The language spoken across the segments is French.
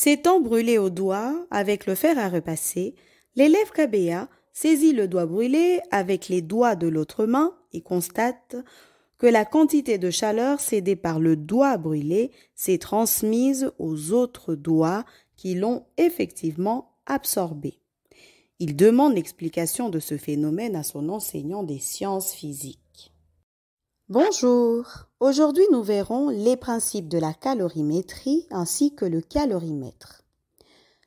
S'étant brûlé au doigt avec le fer à repasser, l'élève Kabea saisit le doigt brûlé avec les doigts de l'autre main et constate que la quantité de chaleur cédée par le doigt brûlé s'est transmise aux autres doigts qui l'ont effectivement absorbé. Il demande l'explication de ce phénomène à son enseignant des sciences physiques. Bonjour, aujourd'hui nous verrons les principes de la calorimétrie ainsi que le calorimètre.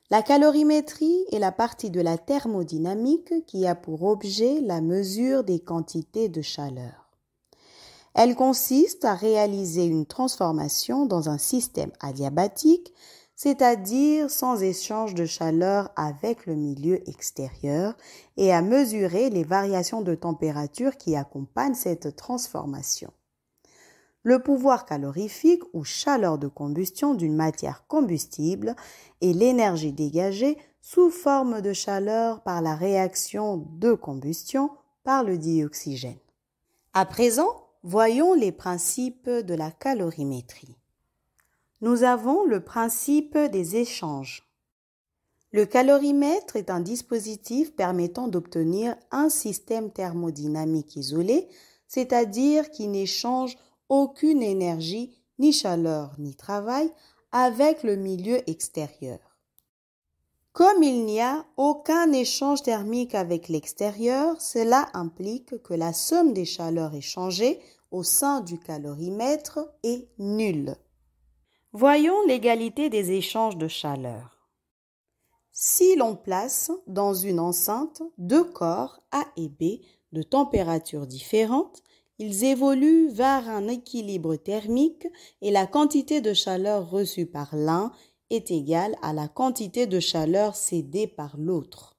La calorimétrie est la partie de la thermodynamique qui a pour objet la mesure des quantités de chaleur. Elle consiste à réaliser une transformation dans un système adiabatique, c'est-à-dire sans échange de chaleur avec le milieu extérieur, et à mesurer les variations de température qui accompagnent cette transformation. Le pouvoir calorifique ou chaleur de combustion d'une matière combustible est l'énergie dégagée sous forme de chaleur par la réaction de combustion par le dioxygène. À présent, voyons les principes de la calorimétrie. Nous avons le principe des échanges. Le calorimètre est un dispositif permettant d'obtenir un système thermodynamique isolé, c'est-à-dire qui n'échange aucune énergie, ni chaleur, ni travail avec le milieu extérieur. Comme il n'y a aucun échange thermique avec l'extérieur, cela implique que la somme des chaleurs échangées au sein du calorimètre est nulle. Voyons l'égalité des échanges de chaleur. Si l'on place dans une enceinte deux corps A et B de températures différentes, ils évoluent vers un équilibre thermique et la quantité de chaleur reçue par l'un est égale à la quantité de chaleur cédée par l'autre.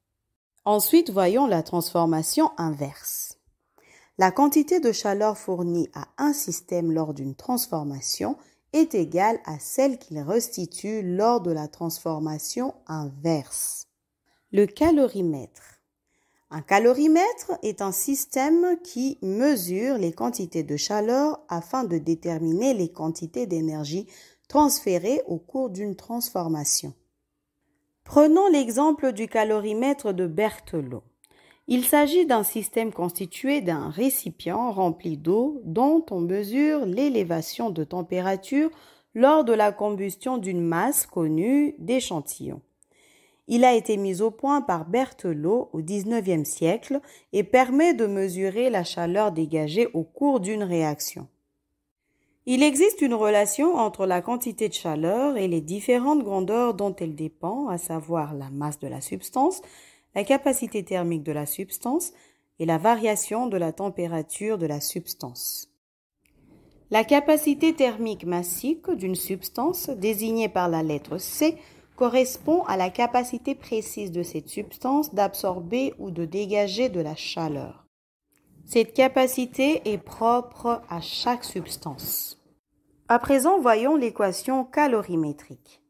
Ensuite, voyons la transformation inverse. La quantité de chaleur fournie à un système lors d'une transformation est égale à celle qu'il restitue lors de la transformation inverse. Le calorimètre. Un calorimètre est un système qui mesure les quantités de chaleur afin de déterminer les quantités d'énergie transférées au cours d'une transformation. Prenons l'exemple du calorimètre de Berthelot. Il s'agit d'un système constitué d'un récipient rempli d'eau dont on mesure l'élévation de température lors de la combustion d'une masse connue d'échantillons. Il a été mis au point par Berthelot au XIXe siècle et permet de mesurer la chaleur dégagée au cours d'une réaction. Il existe une relation entre la quantité de chaleur et les différentes grandeurs dont elle dépend, à savoir la masse de la substance, la capacité thermique de la substance et la variation de la température de la substance. La capacité thermique massique d'une substance, désignée par la lettre C, correspond à la capacité précise de cette substance d'absorber ou de dégager de la chaleur. Cette capacité est propre à chaque substance. À présent, voyons l'équation calorimétrique.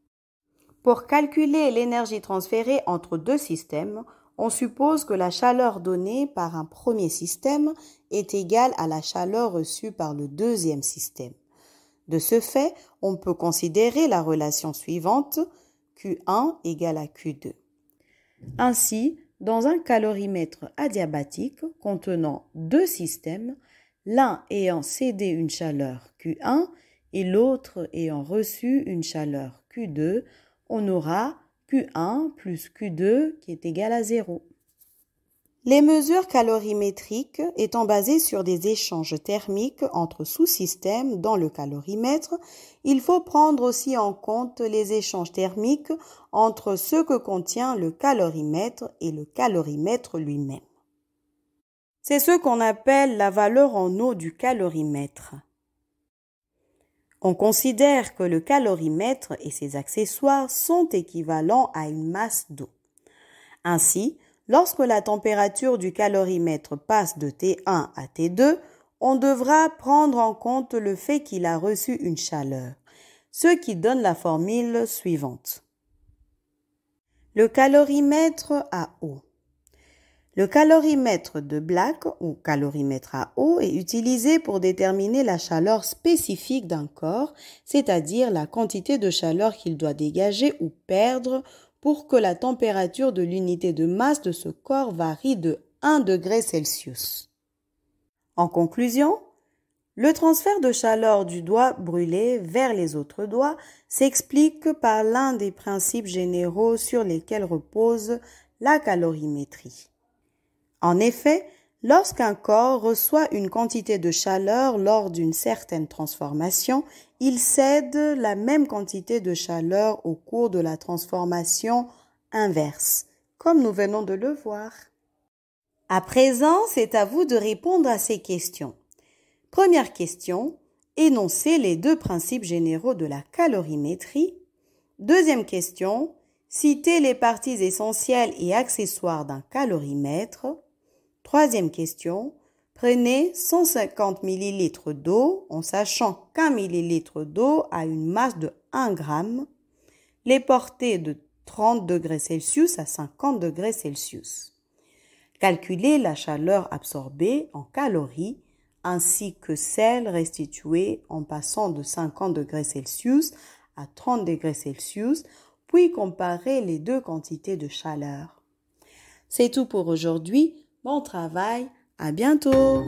Pour calculer l'énergie transférée entre deux systèmes, on suppose que la chaleur donnée par un premier système est égale à la chaleur reçue par le deuxième système. De ce fait, on peut considérer la relation suivante, Q1 égale à Q2. Ainsi, dans un calorimètre adiabatique contenant deux systèmes, l'un ayant cédé une chaleur Q1 et l'autre ayant reçu une chaleur Q2, on aura Q1 plus Q2 qui est égal à 0. Les mesures calorimétriques étant basées sur des échanges thermiques entre sous-systèmes dans le calorimètre, il faut prendre aussi en compte les échanges thermiques entre ce que contient le calorimètre et le calorimètre lui-même. C'est ce qu'on appelle la valeur en eau du calorimètre. On considère que le calorimètre et ses accessoires sont équivalents à une masse d'eau. Ainsi, lorsque la température du calorimètre passe de T1 à T2, on devra prendre en compte le fait qu'il a reçu une chaleur, ce qui donne la formule suivante. Le calorimètre à eau. Le calorimètre de Black ou calorimètre à eau est utilisé pour déterminer la chaleur spécifique d'un corps, c'est-à-dire la quantité de chaleur qu'il doit dégager ou perdre pour que la température de l'unité de masse de ce corps varie de 1 degré Celsius. En conclusion, le transfert de chaleur du doigt brûlé vers les autres doigts s'explique par l'un des principes généraux sur lesquels repose la calorimétrie. En effet, lorsqu'un corps reçoit une quantité de chaleur lors d'une certaine transformation, il cède la même quantité de chaleur au cours de la transformation inverse, comme nous venons de le voir. À présent, c'est à vous de répondre à ces questions. Première question, énoncez les deux principes généraux de la calorimétrie. Deuxième question, citez les parties essentielles et accessoires d'un calorimètre. Troisième question, prenez 150 ml d'eau en sachant qu'un millilitre d'eau a une masse de 1 g. Les portez de 30 degrés Celsius à 50 degrés Celsius. Calculez la chaleur absorbée en calories ainsi que celle restituée en passant de 50 degrés Celsius à 30 degrés Celsius, puis comparez les deux quantités de chaleur. C'est tout pour aujourd'hui. Bon travail, à bientôt!